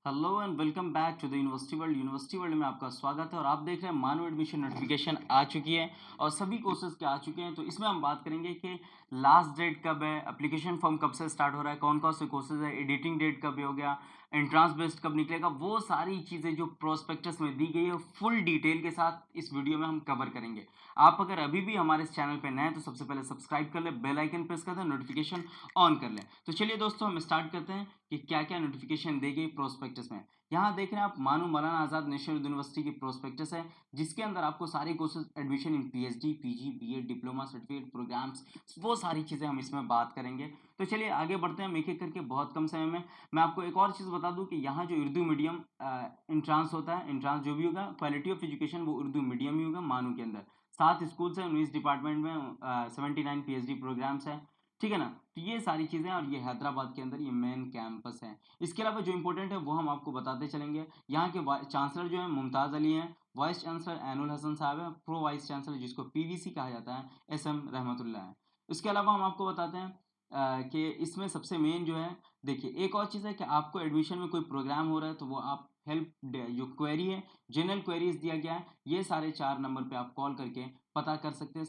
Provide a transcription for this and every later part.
Hello and welcome back to the university world. University world में आपका स्वागत है और आप देख रहे हैं मानो एडमिशन नोटिफिकेशन आ चुकी है और सभी कोर्सेज के आ चुके हैं। तो इसमें हम बात करेंगे कि लास्ट डेट कब है, एप्लीकेशन फॉर्म कब से स्टार्ट हो रहा है, कौन कौन से कोर्सेज है, एडिटिंग डेट कब हो गया, एंट्रांस बेस्ड कब निकलेगा, वो सारी चीज़ें जो प्रोस्पेक्टस में दी गई है फुल डिटेल के साथ इस वीडियो में हम कवर करेंगे। आप अगर अभी भी हमारे इस चैनल पर नए हैं तो सबसे पहले सब्सक्राइब कर ले, बेल आइकन प्रेस कर दें, नोटिफिकेशन ऑन कर लें। तो चलिए दोस्तों हम स्टार्ट करते हैं कि क्या क्या नोटिफिकेशन दी गई प्रोस्पेक्टस में। यहाँ देख रहे हैं आप मानो मौलाना आज़ाद नेशनल यूनिवर्सिटी की प्रोस्पेक्टस है, जिसके अंदर आपको सारे courses admission in PhD, PG, BEd, diploma, certificate programmes, वो सारी चीज़ें हम इसमें बात करेंगे। तो चलिए आगे बढ़ते हैं हम एक एक करके बहुत कम समय में। मैं आपको एक और चीज़ बता दूं कि यहाँ जो उर्दू मीडियम इंट्रांस होता है, इंट्रांस जो भी होगा, क्वालिटी ऑफ एजुकेशन वो उर्दू मीडियम ही होगा मानो के अंदर। 7 स्कूल्स हैं, 19 डिपार्टमेंट में 79 पीएचडी प्रोग्राम्स हैं, ठीक है ना। तो ये सारी चीज़ें और ये हैदराबाद के अंदर ये मेन कैंपस है। इसके अलावा जो इंपॉर्टेंट है वो हम आपको बताते चलेंगे। यहाँ के चांसलर जो है मुमताज़ अली हैं, वाइस चांसलर ऐनुल हसन साहब है, प्रो वाइस चांसलर जिसको पीवीसी कहा जाता है एसएम रहमतुल्लाह है। इसके अलावा हम आपको बताते हैं कि इसमें सबसे मेन जो है, देखिए एक और चीज़ है कि आपको एडमिशन में कोई प्रोग्राम हो रहा है तो वो आप हेल्प जो क्वेरी है, जनरल क्वेरीज दिया गया है, ये सारे 4 नंबर पे आप कॉल करके पता कर सकते हैं।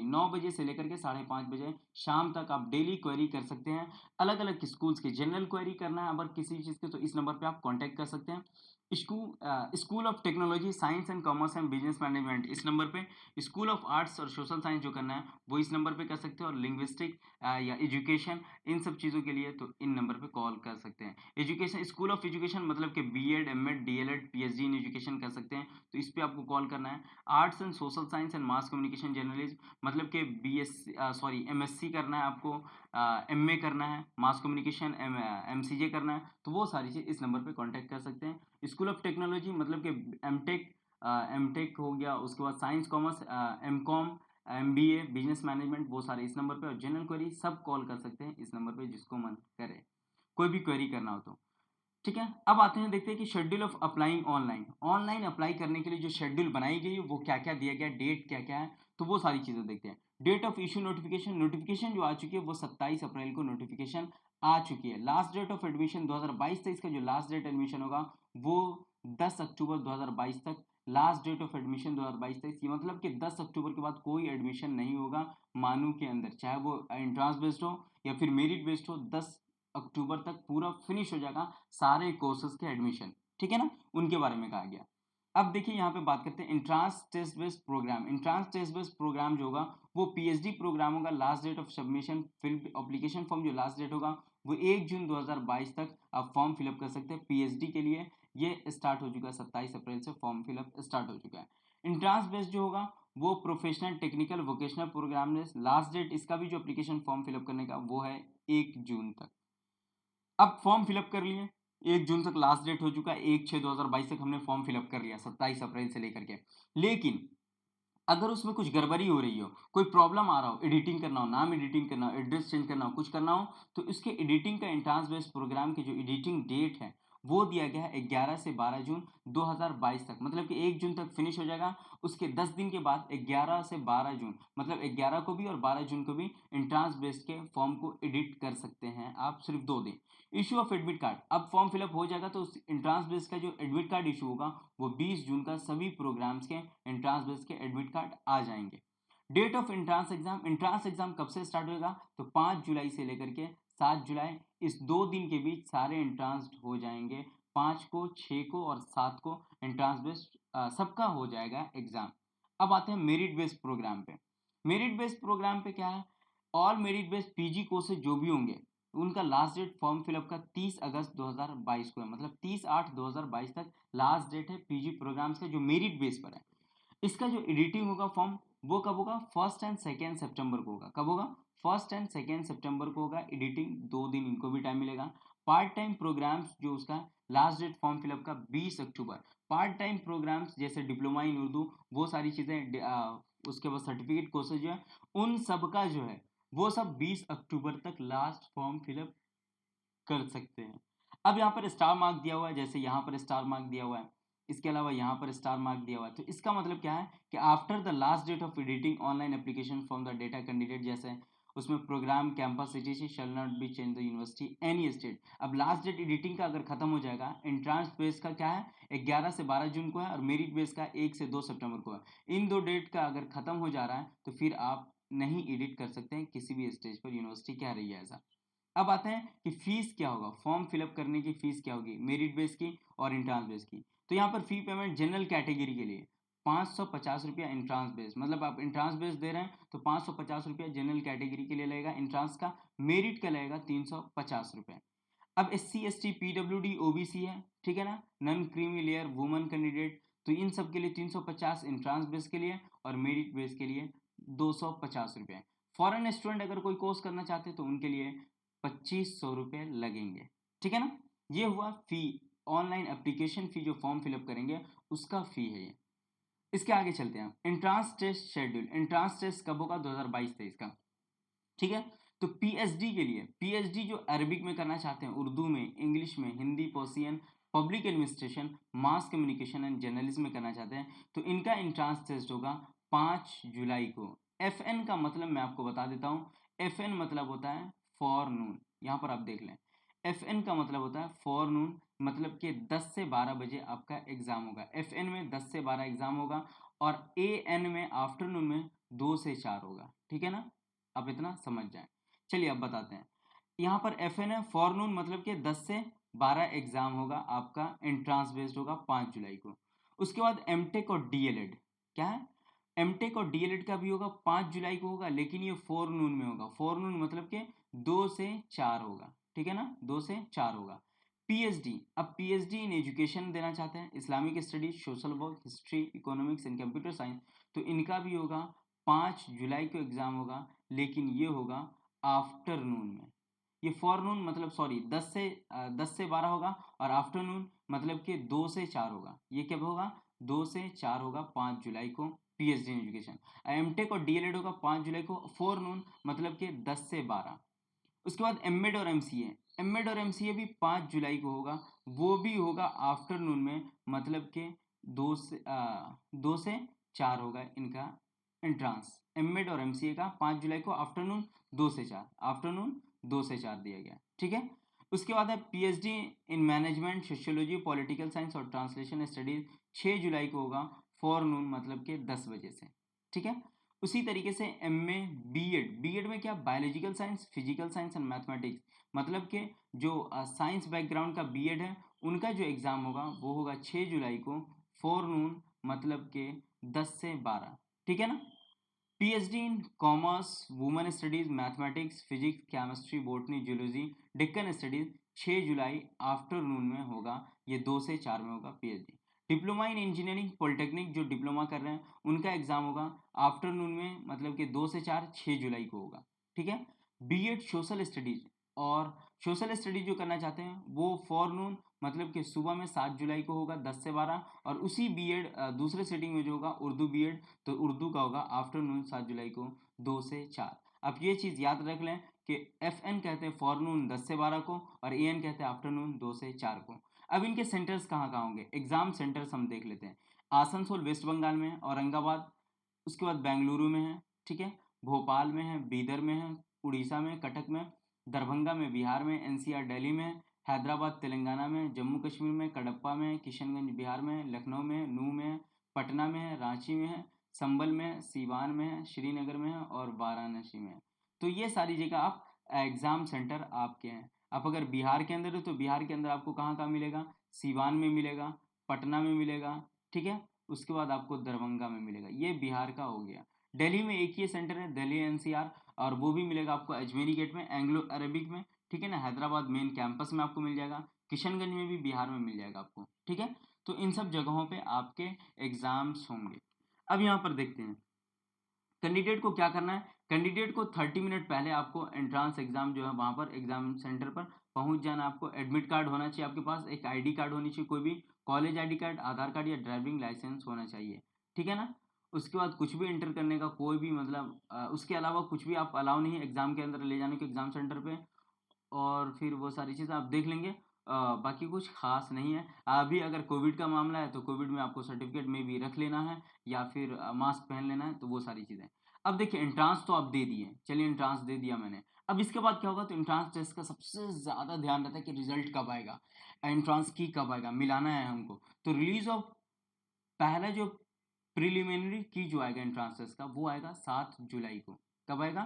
9 बजे से लेकर के 5:30 बजे शाम तक आप डेली क्वेरी कर सकते हैं। अलग अलग स्कूल्स की जनरल क्वेरी करना है अगर किसी चीज़ की, तो इस नंबर पे आप कांटेक्ट कर सकते हैं। School of technology science and commerce and business management इस नंबर पे, स्कूल ऑफ आर्ट्स और सोशल साइंस जो करना है वो इस नंबर पे कर सकते हैं, और लिंग्विस्टिक या एजुकेशन इन सब चीज़ों के लिए तो इन नंबर पे कॉल कर सकते हैं। एजुकेशन, स्कूल ऑफ एजुकेशन मतलब कि BEd, MEd, DElEd, PhD in education कर सकते हैं, तो इस पे आपको कॉल करना है। Arts and social science and mass communication journalism मतलब कि एमएससी करना है आपको, एमए करना है, मास कम्युनिकेशन एमसीजे करना है, तो वो सारी चीज़ इस नंबर पे कांटेक्ट कर सकते हैं। स्कूल ऑफ टेक्नोलॉजी मतलब कि एमटेक हो गया, उसके बाद science commerce, MCom, MBA, business management, वो सारे इस नंबर पे, और जनरल क्वेरी सब कॉल कर सकते हैं इस नंबर पे जिसको मन करे, कोई भी क्वेरी करना हो तो। ठीक है, अब आते हैं देखते हैं कि schedule of applying online. Online apply करने के लिए जो शेड्यूल बनाई गई है वो क्या क्या दिया गया, डेट क्या क्या है, तो वो सारी चीज़ें देखते हैं। Date of issue notification, notification जो आ चुकी है वो 27 अप्रैल को नोटिफिकेशन आ चुकी है। लास्ट डेट ऑफ एडमिशन 2022-23 का जो लास्ट डेट एडमिशन होगा वो 10 अक्टूबर 2022 तक। लास्ट डेट ऑफ एडमिशन 2022-23, ये मतलब कि 10 अक्टूबर के बाद कोई एडमिशन नहीं होगा मानू के अंदर, चाहे वो एंट्रांस बेस्ड हो या फिर मेरिट बेस्ड हो। 10 अक्टूबर तक पूरा फिनिश हो जाएगा सारे कोर्सेज के एडमिशन, ठीक है ना, उनके बारे में कहा गया। अब देखिए यहाँ पे बात करते हैं entrance test based programme. Entrance test based programme जो होगा वो पीएचडी प्रोग्राम होगा। Last date of submission fill application form जो लास्ट डेट होगा वो 1 जून 2022 तक आप फॉर्म फिलअप कर सकते हैं पीएचडी के लिए। ये स्टार्ट हो चुका है, 27 अप्रैल से फॉर्म फिलअप स्टार्ट हो चुका है। इंट्रांस बेस्ड जो होगा वो प्रोफेशनल टेक्निकल वोकेशनल प्रोग्राम है। लास्ट डेट इसका भी जो एप्लीकेशन फॉर्म फिलअप करने का वो है 1 जून तक। अब फॉर्म फिलअप कर लिए, 1 जून तक लास्ट डेट हो चुका है, 1/6/2022 तक हमने फॉर्म फिलअप कर लिया 27 अप्रैल से लेकर के। लेकिन अगर उसमें कुछ गड़बड़ी हो रही हो, कोई प्रॉब्लम आ रहा हो, एडिटिंग करना हो, नाम एडिटिंग करना हो, एड्रेस चेंज करना हो, कुछ करना हो, तो इसके एडिटिंग का एंट्रांस बेस्ड प्रोग्राम की जो एडिटिंग डेट है वो दिया गया है 11 से 12 जून 2022 तक, मतलब कि 1 जून तक फिनिश हो जाएगा। उसके 10 दिन के बाद 11 से 12 जून, मतलब 11 को भी और 12 जून को भी एंट्रांस बेस्ड के फॉर्म को एडिट कर सकते हैं आप, सिर्फ 2 दिन। इशू ऑफ एडमिट कार्ड, अब फॉर्म फिलअप हो जाएगा तो उस एंट्रांस बेस्ड का जो एडमिट कार्ड इशू होगा वो 20 जून का सभी प्रोग्राम्स के एंट्रांस बेस्ड के एडमिट कार्ड आ जाएंगे। Date of entrance exam, entrance exam कब से स्टार्ट होगा, तो 5 जुलाई से लेकर के 7 जुलाई, इस 2 दिन के बीच सारे एंट्रांस हो जाएंगे। 5 को, 6 को और 7 को एंट्रांस बेस्ड सबका हो जाएगा एग्जाम। अब आते हैं मेरिट बेस्ड प्रोग्राम पे। मेरिट बेस्ड प्रोग्राम पे क्या है, all merit based PG courses जो भी होंगे उनका लास्ट डेट फॉर्म फिलअप का 30 अगस्त 2022 को है, मतलब 30/8/2022 तक लास्ट डेट है पीजी प्रोग्राम्स का जो मेरिट बेस पर है। इसका जो एडिटिंग होगा फॉर्म वो कब होगा, 1 एंड 2 सितंबर को होगा। कब होगा, 1 एंड 2 सितंबर को होगा एडिटिंग, 2 दिन इनको भी टाइम मिलेगा। पार्ट टाइम प्रोग्राम्स जो उसका लास्ट डेट फॉर्म फिलअप का 20 अक्टूबर। पार्ट टाइम प्रोग्राम्स जैसे डिप्लोमा इन उर्दू, वो सारी चीज़ें, उसके बाद सर्टिफिकेट कोर्सेज जो है उन सब का जो है वो सब 20 अक्टूबर तक लास्ट फॉर्म फिलअप कर सकते हैं। अब यहाँ पर स्टार मार्क दिया हुआ है, जैसे यहाँ पर स्टार मार्क दिया हुआ है, इसके अलावा यहाँ पर स्टार मार्क दिया हुआ है, तो इसका मतलब क्या है कि after the last date of editing online application from the data candidate, जैसे उसमें programme campus city shall not be change the university any state. अब लास्ट डेट एडिटिंग का अगर खत्म हो जाएगा, एंट्रांस बेस का क्या है 11 से 12 जून को है और मेरिट बेस का 1 से 2 सितंबर को है। इन दो डेट का अगर खत्म हो जा रहा है तो फिर आप नहीं एडिट कर सकते हैं किसी भी स्टेज पर, यूनिवर्सिटी कह रही है ऐसा। अब आते हैं कि फीस क्या होगा, फॉर्म फिलअप करने की फीस क्या होगी मेरिट बेस की और इंट्रांस बेस की। तो यहाँ पर फी पेमेंट जनरल कैटेगरी के लिए 550 रुपया इंट्रांस बेस, मतलब आप इंट्रांस बेस दे रहे हैं तो 550 रुपया जनरल कैटेगरी के लिए लगेगा इंट्रांस का, मेरिट का लगेगा 350 रुपये। अब SC ST PWD OBC है, ठीक है ना, non creamy layer woman candidate, तो इन सब के लिए 350 इंट्रांस बेस के लिए और मेरिट बेस के लिए 250 रुपये। फॉरेन स्टूडेंट अगर कोई कोर्स करना चाहते हैं तो उनके लिए 2500 रुपये लगेंगे, ठीक है ना। ये हुआ फी, ऑनलाइन एप्लीकेशन फी, जो फॉर्म फिलअप करेंगे उसका फी है ये। इसके आगे चलते हैं, entrance test schedule. Entrance test कब होगा 2022-23 का, ठीक है। तो पीएचडी के लिए, पीएचडी जो अरबिक में करना चाहते हैं, उर्दू में, इंग्लिश में, Hindi, Persian, public administration, mass communication and journalism में करना चाहते हैं तो इनका इंट्रांस टेस्ट होगा 5 जुलाई को। FN का मतलब मैं आपको बता देता हूँ, FN मतलब होता है फॉर नून, यहाँ पर आप देख लें, FN का मतलब होता है फॉर नून, मतलब कि 10 से 12 बजे आपका एग्जाम होगा। FN में 10 से 12 एग्जाम होगा और AN में आफ्टरनून में 2 से 4 होगा, ठीक है ना, आप इतना समझ जाएं। चलिए अब बताते हैं, यहाँ पर FN है फॉरनून, मतलब कि 10 से 12 एग्जाम होगा आपका, एंट्रांस बेस्ड होगा 5 जुलाई को। उसके बाद एमटेक और डीएलएड, क्या है, एमटेक और डीएलएड का भी होगा 5 जुलाई को होगा, लेकिन ये फॉरनून में होगा। फॉरनून मतलब कि 2 से 4 होगा, ठीक है ना, 2 से 4 होगा। पीएचडी, अब पीएचडी इन एजुकेशन देना चाहते हैं, Islamic studies, social work, history, economics and computer science, तो इनका भी होगा 5 जुलाई को एग्जाम होगा, लेकिन ये होगा आफ्टरनून में। ये फॉरनून मतलब सॉरी 10 से 12 होगा और आफ्टरनून मतलब कि 2 से 4 होगा। ये कब होगा, 2 से 4 होगा 5 जुलाई को, पीएचडी इन एजुकेशन। एमटेक और डीएलएड होगा 5 जुलाई को, फॉरनून मतलब कि 10 से 12। उसके बाद एमएड और एमसीए, एमएड और एमसीए भी 5 जुलाई को होगा, वो भी होगा आफ्टरनून में, मतलब कि 2 से 4 होगा इनका एंट्रांस। एमएड और एमसीए का 5 जुलाई को आफ्टरनून 2 से 4, आफ्टरनून 2 से 4 दिया गया, ठीक है। उसके बाद है PhD in management, sociology, political science और ट्रांसलेशन स्टडीज, 6 जुलाई को होगा, फॉरनून मतलब कि 10 बजे से, ठीक है। उसी तरीके से एमए, बीएड, बीएड में क्या, biological science, physical science and mathematics, मतलब कि जो साइंस बैकग्राउंड का बीएड है उनका जो एग्ज़ाम होगा वो होगा 6 जुलाई को, फॉरनून मतलब कि 10 से 12, ठीक है ना। PhD in commerce, women studies, mathematics, physics, chemistry, botany, zoology, Deccan studies, 6 July afternoon में होगा, ये 2 से 4 में होगा PhD. Diploma in engineering, polytechnic जो डिप्लोमा कर रहे हैं उनका एग्जाम होगा आफ्टरनून में, मतलब कि 2 से 4 6 जुलाई को होगा, ठीक है। बीएड सोशल स्टडीज, और सोशल स्टडीज जो करना चाहते हैं वो फॉरनून मतलब कि सुबह में 7 जुलाई को होगा 10 से 12, और उसी बीएड दूसरे सेटिंग में जो होगा उर्दू बीएड, तो उर्दू का होगा आफ्टरनून 7 जुलाई को 2 से 4। अब ये चीज़ याद रख लें कि FN कहते हैं फॉरनून 10 से 12 को और AN कहते हैं आफ्टरनून 2 से 4 को। अब इनके सेंटर्स कहाँ कहाँ होंगे, एग्जाम सेंटर्स हम देख लेते हैं। आसनसोल वेस्ट बंगाल में है, औरंगाबाद, उसके बाद बेंगलुरु में है, ठीक है, भोपाल में है, बीदर में है, उड़ीसा में, कटक में, दरभंगा में बिहार में, NCR दिल्ली में, हैदराबाद तेलंगाना में, जम्मू कश्मीर में, कडप्पा में, किशनगंज बिहार में, लखनऊ में, नूह में, पटना में है, रांची में है, संभल में है, सीवान में है, श्रीनगर में है और वाराणसी में है। तो ये सारी जगह आप एग्ज़ाम सेंटर आपके हैं। आप अगर बिहार के अंदर हो तो बिहार के अंदर आपको कहाँ कहाँ मिलेगा, सीवान में मिलेगा, पटना में मिलेगा, ठीक है, उसके बाद आपको दरभंगा में मिलेगा, ये बिहार का हो गया। दिल्ली में एक ही सेंटर है, दिल्ली NCR, और वो भी मिलेगा आपको अजमेरी गेट में, एंग्लो अरबिक में, ठीक है ना, हैदराबाद मेन कैंपस में आपको मिल जाएगा, किशनगंज में भी बिहार में मिल जाएगा आपको, ठीक है। तो इन सब जगहों पे आपके एग्जाम्स होंगे। अब यहाँ पर देखते हैं कैंडिडेट को क्या करना है। कैंडिडेट को 30 मिनट पहले आपको एंट्रांस एग्जाम जो है वहाँ पर एग्जाम सेंटर पर पहुँच जाना। आपको एडमिट कार्ड होना चाहिए आपके पास, एक ID कार्ड होनी चाहिए, कोई भी कॉलेज ID कार्ड, आधार कार्ड या ड्राइविंग लाइसेंस होना चाहिए, ठीक है ना। उसके बाद कुछ भी एंटर करने का कोई भी मतलब उसके अलावा कुछ भी आप अलाउ नहीं है एग्जाम के अंदर ले जाने के एग्जाम सेंटर पे। और फिर वो सारी चीज़ें आप देख लेंगे। बाकी कुछ खास नहीं है। अभी अगर कोविड का मामला है तो कोविड में आपको सर्टिफिकेट में भी रख लेना है या फिर मास्क पहन लेना है, तो वो सारी चीज़ें। अब देखिए एंट्रांस तो आप दे दिए, चलिए एंट्रांस दे दिया मैंने। अब इसके बाद क्या होगा, तो एंट्रांस टेस्ट का सबसे ज़्यादा ध्यान रहता है कि रिजल्ट कब आएगा, एंट्रांस की कब आएगा, मिलाना है हमको। तो रिलीज ऑफ पहला जो प्रिलिमिनरी की जो आएगा एंट्रांस टेस्ट का, वो आएगा 7 जुलाई को। कब आएगा?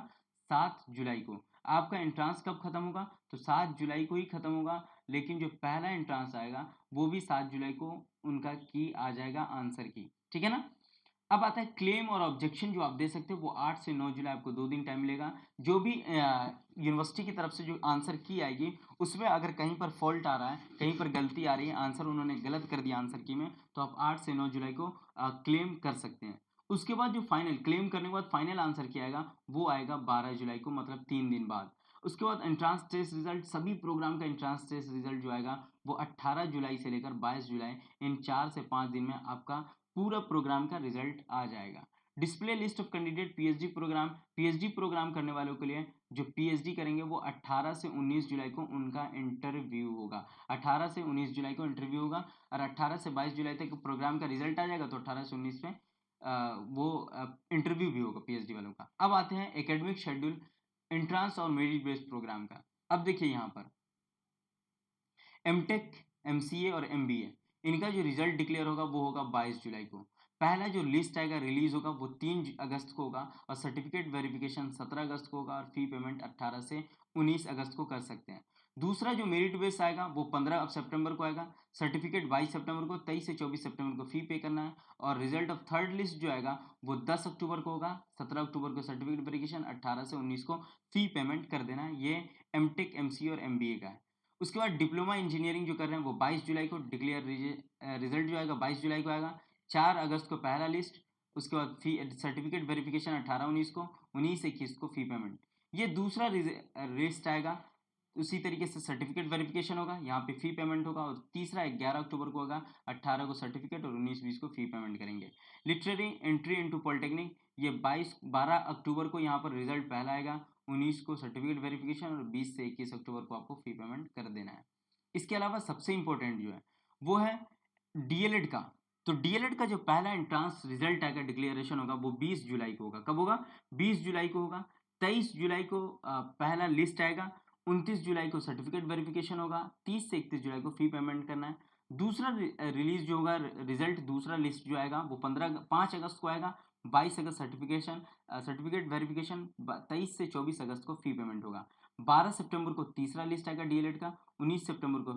7 जुलाई को। आपका एंट्रांस कब खत्म होगा? तो 7 जुलाई को ही खत्म होगा, लेकिन जो पहला एंट्रांस आएगा वो भी 7 जुलाई को उनका की आ जाएगा, आंसर की। ठीक है ना? अब आता है क्लेम और ऑब्जेक्शन जो आप दे सकते हो, वो 8 से 9 जुलाई आपको 2 दिन टाइम मिलेगा। जो भी यूनिवर्सिटी की तरफ से जो आंसर की आएगी, उसमें अगर कहीं पर फॉल्ट आ रहा है, कहीं पर गलती आ रही है, आंसर उन्होंने गलत कर दिया आंसर की में, तो आप 8 से 9 जुलाई को क्लेम कर सकते हैं। उसके बाद जो फाइनल क्लेम करने के बाद फाइनल आंसर किया आएगा, वो आएगा 12 जुलाई को, मतलब 3 दिन बाद। उसके बाद एंट्रांस टेस्ट रिजल्ट, सभी प्रोग्राम का एंट्रांस टेस्ट रिजल्ट जो आएगा, वो 18 जुलाई से लेकर 22 जुलाई, इन 4 से 5 दिन में आपका पूरा प्रोग्राम का रिजल्ट आ जाएगा। Display list of candidate PhD programme करने वालों के लिए, जो पीएचडी करेंगे वो 18 से 19 जुलाई को उनका इंटरव्यू होगा। 18 से 19 जुलाई को इंटरव्यू होगा, और 18 से 22 जुलाई तक प्रोग्राम का रिजल्ट आ जाएगा, तो 18 से 19 में वो इंटरव्यू भी होगा पीएचडी वालों का। अब आते हैं एकेडमिक शेड्यूल एंट्रांस और मेरिट बेस्ड प्रोग्राम का। अब देखिए यहाँ पर एमटेक, एमसीए और एमबीए, इनका जो रिजल्ट डिक्लेयर होगा वो होगा 22 जुलाई को। पहला जो लिस्ट आएगा, रिलीज होगा, वो 3 अगस्त को होगा, और सर्टिफिकेट वेरिफिकेशन 17 अगस्त को होगा, और फी पेमेंट 18 से 19 अगस्त को कर सकते हैं। दूसरा जो मेरिट बेस आएगा, वो 15 सितंबर को आएगा, सर्टिफिकेट 22 सितंबर को, 23 से 24 सितंबर को फी पे करना है, और रिजल्ट ऑफ थर्ड लिस्ट जो आएगा वो 10 अक्टूबर को होगा, 17 अक्टूबर को सर्टिफिकेट वेरिफिकेशन, 18 से 19 को फी पेमेंट कर देना है। ये एमटेक, एमसीए और एमबीए का है। उसके बाद डिप्लोमा इंजीनियरिंग जो कर रहे हैं, वो 22 जुलाई को डिक्लेयर, रिजल्ट जो आएगा 22 जुलाई को आएगा। 4 अगस्त को पहला लिस्ट, उसके बाद फी सर्टिफिकेट वेरिफिकेशन 18-19 को, 19-21 को फी पेमेंट। ये दूसरा लिस्ट आएगा, उसी तरीके से सर्टिफिकेट वेरिफिकेशन होगा, यहाँ पे फी पेमेंट होगा, और तीसरा 11 अक्टूबर को होगा, 18 को सर्टिफिकेट और 19-20 को फी पेमेंट करेंगे। लिटरेरी एंट्री इनटू पॉलिटेक्निक, ये 12 अक्टूबर को यहाँ पर रिजल्ट पहला आएगा, 19 को सर्टिफिकेट वेरिफिकेशन, और 20 से 21 अक्टूबर को आपको फी पेमेंट कर देना है। इसके अलावा सबसे इंपॉर्टेंट जो है वो है डीएलएड का। तो डीएलएड का जो पहला एंट्रांस रिजल्ट आएगा, डिक्लेरेशन होगा, वो 20 जुलाई को होगा। कब होगा? 20 जुलाई को होगा। 23 जुलाई को पहला लिस्ट आएगा, 29 जुलाई को सर्टिफिकेट वेरिफिकेशन होगा, 30 से 31 जुलाई को फी पेमेंट करना है। दूसरा रिलीज जो होगा रिजल्ट, दूसरा लिस्ट जो आएगा वो 5 अगस्त को आएगा, 22 अगस्त सर्टिफिकेट वेरिफिकेशन, 23 से 24 अगस्त को फी पेमेंट होगा। 12 सितंबर को तीसरा लिस्ट आएगा डीएलएड का, 19 सितंबर को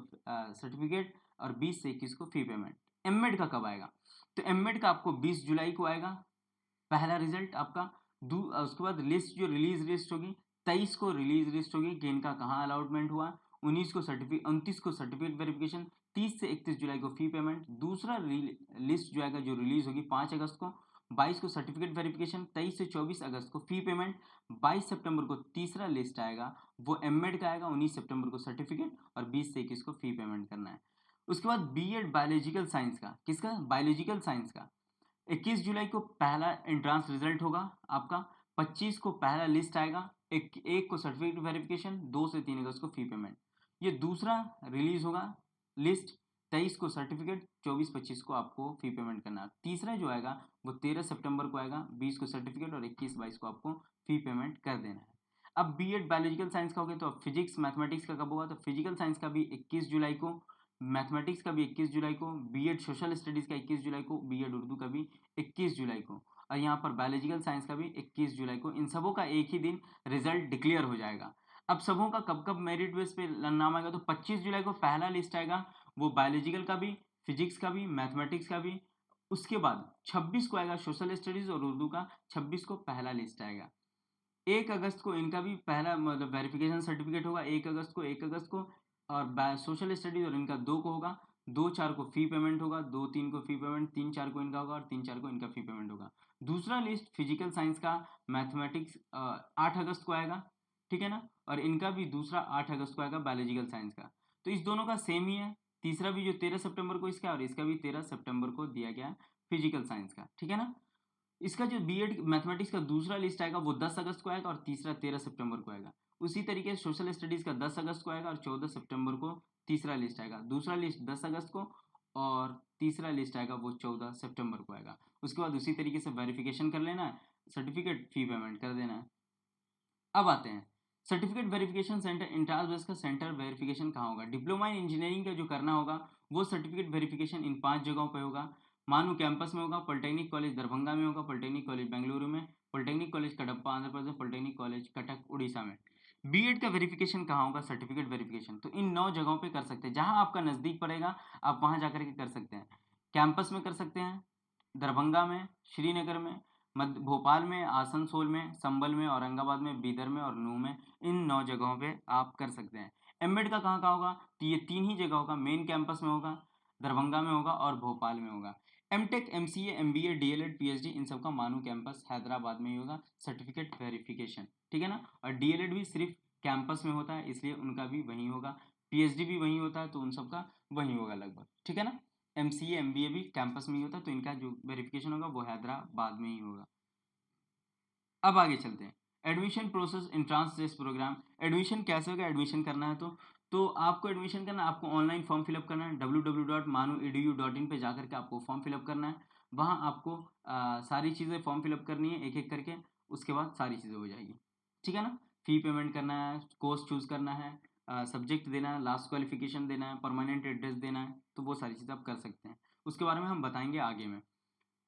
सर्टिफिकेट, और 20 से 21 को फी पेमेंट। एमएड का कब आएगा? तो एमएड का आपको 20 जुलाई को आएगा पहला रिजल्ट आपका। उसके बाद लिस्ट जो रिलीज लिस्ट होगी, 23 को रिलीज लिस्ट होगी कि इनका कहाँ अलॉटमेंट हुआ, 29 को सर्टिफिकेट वेरिफिकेशन, 30 से 31 जुलाई को फी पेमेंट। दूसरा लिस्ट जो आएगा, जो रिलीज होगी 5 अगस्त को, 22 को सर्टिफिकेट वेरिफिकेशन, 23 से 24 अगस्त को फी पेमेंट। 22 सितंबर को तीसरा लिस्ट आएगा, वो एमएड का आएगा, 19 सितंबर को सर्टिफिकेट, और 20 से 21 को फी पेमेंट करना है। उसके बाद बीएड बायोलॉजिकल साइंस का, किसका? बायोलॉजिकल साइंस का। 21 जुलाई को पहला एंट्रांस रिजल्ट होगा आपका, 25 को पहला लिस्ट आएगा, एक को सर्टिफिकेट वेरिफिकेशन, 2 से 3 अगस्त को फी पेमेंट। ये दूसरा रिलीज होगा लिस्ट, 23 को सर्टिफिकेट, 24-25 को आपको फी पेमेंट करना है। तीसरा जो आएगा वो 13 सितंबर को आएगा, 20 को सर्टिफिकेट, और 21-22 को आपको फी पेमेंट कर देना है। अब बीएड बायोलॉजिकल साइंस का हो गया, तो अब फिजिक्स मैथमेटिक्स का कब होगा? तो फिजिकल साइंस का भी 21 जुलाई को, मैथमेटिक्स का भी 21 जुलाई को, बीएड सोशल स्टडीज का 21 जुलाई को, बीएड उर्दू का भी 21 जुलाई को, और यहाँ पर बायोलॉजिकल साइंस का भी 21 जुलाई को। इन सबों का एक ही दिन रिजल्ट डिक्लेयर हो जाएगा। अब सबों का कब कब मेरिट बेस पे नाम आएगा? तो 25 जुलाई को पहला लिस्ट आएगा, वो बायोलॉजिकल का भी, फिजिक्स का भी, मैथमेटिक्स का भी। उसके बाद 26 को आएगा सोशल स्टडीज और उर्दू का, 26 को पहला लिस्ट आएगा। 1 अगस्त को इनका भी पहला मतलब वेरिफिकेशन सर्टिफिकेट होगा, 1 अगस्त को, और सोशल स्टडीज और इनका 2 को होगा। 2-4 को फी पेमेंट होगा, 2-3 को फी पेमेंट, 3-4 को इनका होगा, और 3-4 को इनका फी पेमेंट होगा। दूसरा लिस्ट फिजिकल साइंस का, मैथमेटिक्स 8 अगस्त को आएगा, ठीक है ना, और इनका भी दूसरा 8 अगस्त को आएगा बायोलॉजिकल साइंस का। तो इस दोनों का सेम ही है। तीसरा भी जो 13 सितंबर को इसका, और इसका भी 13 सितंबर को दिया गया है फिजिकल साइंस का, ठीक है ना। इसका जो बीएड मैथमेटिक्स का दूसरा लिस्ट आएगा वो 10 अगस्त को आएगा, और तीसरा 13 सितंबर को आएगा। उसी तरीके से सोशल स्टडीज का 10 अगस्त को आएगा, और 14 सितंबर को तीसरा लिस्ट आएगा। दूसरा लिस्ट 10 अगस्त को, और तीसरा लिस्ट आएगा वो 14 सितंबर को आएगा। उसके बाद उसी तरीके से वेरिफिकेशन कर लेना है, सर्टिफिकेट फी पेमेंट कर देना है। अब आते हैं certificate verification centre, entrance base का सेंटर वेरिफिकेशन कहाँ होगा। डिप्लोमा इन इंजीनियरिंग का जो करना होगा वो सर्टिफिकेट वेरिफिकेशन इन 5 जगहों पे होगा। मानू कैंपस में होगा, पॉलिटेक्निक कॉलेज दरभंगा में होगा, पॉलिटेक्निक कॉलेज बेंगलुरु में, polytechnic college Kadapa Andhra Pradesh, polytechnic college Cuttack Orissa में। बीएड का वेरिफिकेशन कहाँ होगा, सर्टिफिकेट वेरिफिकेशन तो इन 9 जगहों पे कर सकते हैं। जहाँ आपका नज़दीक पड़ेगा आप वहाँ जाकर के कर सकते हैं। कैंपस में कर सकते हैं, दरभंगा में, श्रीनगर में, मध्य भोपाल में, आसनसोल में, संभल में, औरंगाबाद में, बीदर में और नूंह में। इन 9 जगहों पे आप कर सकते हैं। एमएड का कहाँ-कहाँ होगा? तो ये 3 ही जगह होगा, मेन कैंपस में होगा, दरभंगा में होगा और भोपाल में होगा। MTech, MCA, MBA, DElEd, PhD इन सब का मानू कैंपस हैदराबाद में ही होगा, सर्टिफिकेट वेरिफिकेशन, ठीक है ना? और डीएलएड भी सिर्फ कैंपस में होता है इसलिए उनका भी वहीं होगा, पीएचडी भी वहीं होता है तो उन सब का वहीं होगा लगभग, ठीक है ना? एमसीए, एमबीए भी कैंपस में ही होता है तो इनका जो वेरिफिकेशन होगा वो हैदराबाद में ही होगा। अब आगे चलते हैं। Admission process entrance test programme. Admission कैसे होगा? एडमिशन करना है तो आपको एडमिशन करना है, आपको ऑनलाइन फॉर्म फिलअप करना है। www.manu.edu.in पे जाकर के आपको फॉर्म फिलअप करना है। वहाँ आपको सारी चीज़ें फॉर्म फिलअप करनी है एक-एक करके, उसके बाद सारी चीज़ें हो जाएगी। ठीक है ना? फ़ी पेमेंट करना है, कोर्स चूज़ करना है, सब्जेक्ट देना है, लास्ट क्वालिफ़िकेशन देना है, परमानेंट एड्रेस देना है, तो वो सारी चीज़ें आप कर सकते हैं। उसके बारे में हम बताएँगे आगे में।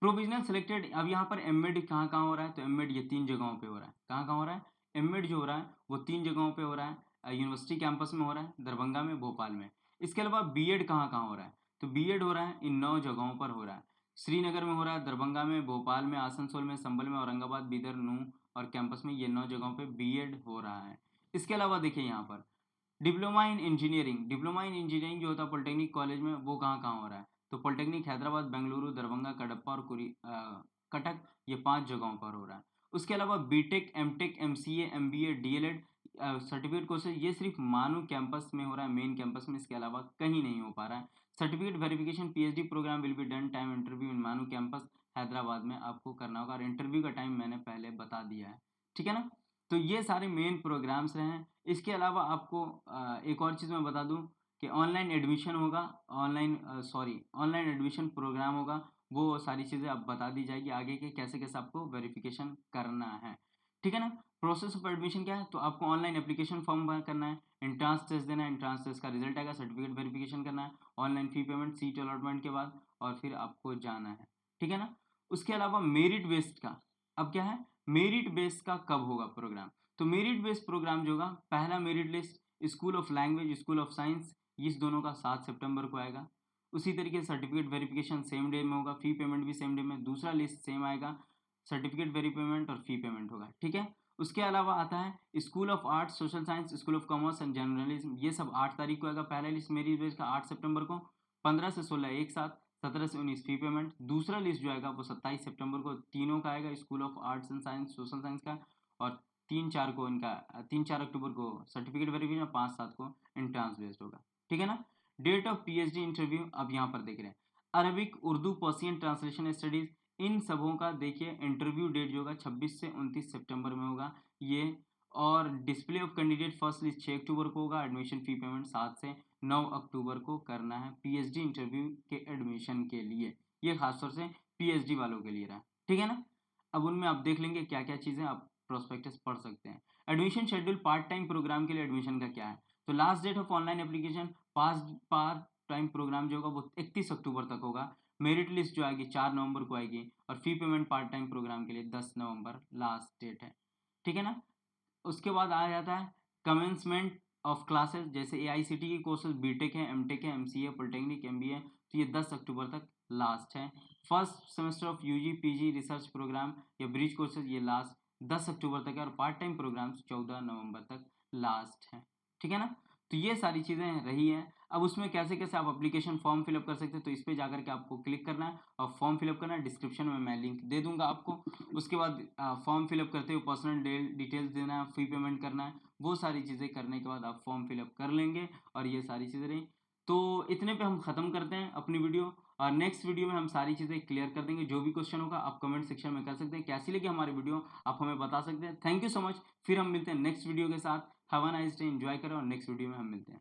प्रोविजनल सिलेक्टेड, अब यहाँ पर एमएड कहाँ-कहाँ हो रहा है? तो एमएड ये 3 जगहों पे हो रहा है। कहाँ-कहाँ हो रहा है? एमएड जो हो रहा है वो 3 जगहों पे हो रहा है। यूनिवर्सिटी कैंपस में हो रहा है, दरभंगा में, भोपाल में। इसके अलावा बीएड कहाँ-कहाँ हो रहा है? तो बीएड हो रहा है इन 9 जगहों पर हो रहा है। श्रीनगर में हो रहा है, दरभंगा में, भोपाल में, आसनसोल में, संभल में, औरंगाबाद, बीदर, नूंह और कैंपस में ये 9 जगहों पे बीएड हो रहा है। इसके अलावा देखिए यहाँ पर diploma in engineering, diploma in engineering जो होता है पॉलिटेक्निक कॉलेज में वो कहाँ-कहाँ हो रहा है? तो पॉलिटेक्निक हैदराबाद, बेंगलुरु, दरभंगा, कडप्पा और कटक ये 5 जगहों पर हो रहा है। उसके अलावा BTech, MTech, MCA, MBA, DElEd certificate courses ये सिर्फ़ मानू कैंपस में हो रहा है, मेन कैंपस में, इसके अलावा कहीं नहीं हो पा रहा है। Certificate verification PhD programme will be done time interview in MANUU campus Hyderabad में आपको करना होगा और इंटरव्यू का टाइम मैंने पहले बता दिया है। ठीक है ना? तो ये सारे मेन प्रोग्राम्स रहे हैं। इसके अलावा आपको एक और चीज़ मैं बता दूँ कि ऑनलाइन एडमिशन होगा, ऑनलाइन एडमिशन प्रोग्राम होगा, वो सारी चीज़ें अब बता दी जाएगी आगे के कैसे-कैसे आपको वेरिफ़िकेशन करना है। ठीक है ना? प्रोसेस ऑफ एडमिशन क्या है? तो आपको ऑनलाइन एप्लीकेशन फॉर्म भर करना है, एंट्रेंस टेस्ट देना है, एंट्रेंस टेस्ट का रिज़ल्ट आएगा, सर्टिफिकेट वेरिफ़िकेशन करना है, ऑनलाइन फ़ी पेमेंट, सीट अलॉटमेंट के बाद और फिर आपको जाना है। ठीक है ना? उसके अलावा मेरिट बेस्ड का अब क्या है? मेरिट बेस्ड का कब होगा प्रोग्राम? तो मेरिट बेस्ड प्रोग्राम जो होगा, पहला merit list school of language, school of science, इस दोनों का 7 सितंबर को आएगा। उसी तरीके से सर्टिफिकेट वेरिफिकेशन सेम डे में होगा, फी पेमेंट भी सेम डे में, दूसरा लिस्ट सेम आएगा, सर्टिफिकेट वेरी पेमेंट और फी पेमेंट होगा, ठीक है। उसके अलावा आता है school of arts, social science, school of commerce and journalism, ये सब 8 तारीख को आएगा। पहला लिस्ट मेरिट बेस्ड का 8 सितंबर को, 15 से 16 एक साथ, 17 से 19 फी पेमेंट। दूसरा लिस्ट जो आएगा वो 27 सितंबर को तीनों का आएगा, school of arts and science, social science का, और 3-4 को इनका 3-4 अक्टूबर को सर्टिफिकेट वेरिफिकेशन, 5-7 को एंट्रेंस बेस्ड होगा, ठीक है ना। डेट ऑफ पीएचडी इंटरव्यू अब यहाँ पर देख रहे हैं, Arabic, Urdu, Persian, translation studies, इन सबों का देखिए इंटरव्यू डेट जो होगा 26 से 29 सितंबर में होगा ये। और display of candidate first list 6 अक्टूबर को होगा, एडमिशन फी पेमेंट 7 से 9 अक्टूबर को करना है पीएचडी इंटरव्यू के एडमिशन के लिए। ये खासतौर से पीएचडी वालों के लिए रहा, ठीक है ना। अब उनमें आप देख लेंगे क्या क्या चीज़ें आप प्रोस्पेक्टस पढ़ सकते हैं। Admission schedule part time programme के लिए एडमिशन का क्या है? तो last date of online application part time programme जो होगा वो 31 अक्टूबर तक होगा। मेरिट लिस्ट जो आएगी 4 नवंबर को आएगी और fee payment part time programme के लिए 10 नवंबर लास्ट डेट है, ठीक है ना। उसके बाद आ जाता है कमेंसमेंट ऑफ क्लासेस, जैसे एआईसीटी की कोर्सेज बीटेक है, एमटेक है, एमसीए, पॉलिटेक्निक, एमबीए, तो ये 10 अक्टूबर तक लास्ट है। First semester of UG PG research programme या ब्रिज कोर्सेज ये लास्ट 10 अक्टूबर तक है और पार्ट टाइम प्रोग्राम्स 14 नवंबर तक लास्ट है, ठीक है ना। तो ये सारी चीज़ें रही हैं। अब उसमें कैसे-कैसे आप एप्लीकेशन फॉर्म फिलअप कर सकते हैं, तो इस पे जाकर के आपको क्लिक करना है और फॉर्म फिलअप करना है। डिस्क्रिप्शन में मैं लिंक दे दूँगा आपको। उसके बाद फॉर्म फिलअप करते हुए पर्सनल डिटेल्स देना है, फी पेमेंट करना है। वो सारी चीज़ें करने के बाद आप फॉर्म फिलअप कर लेंगे और ये सारी चीज़ें रहीं। तो इतने पे हम ख़त्म करते हैं अपनी वीडियो और नेक्स्ट वीडियो में हम सारी चीज़ें क्लियर कर देंगे। जो भी क्वेश्चन होगा आप कमेंट सेक्शन में कर सकते हैं। कैसी लगी हमारी वीडियो आप हमें बता सकते हैं। Thank you so much. फिर हम मिलते हैं नेक्स्ट वीडियो के साथ। Have a nice day, enjoy करें और नेक्स्ट वीडियो में हम मिलते हैं।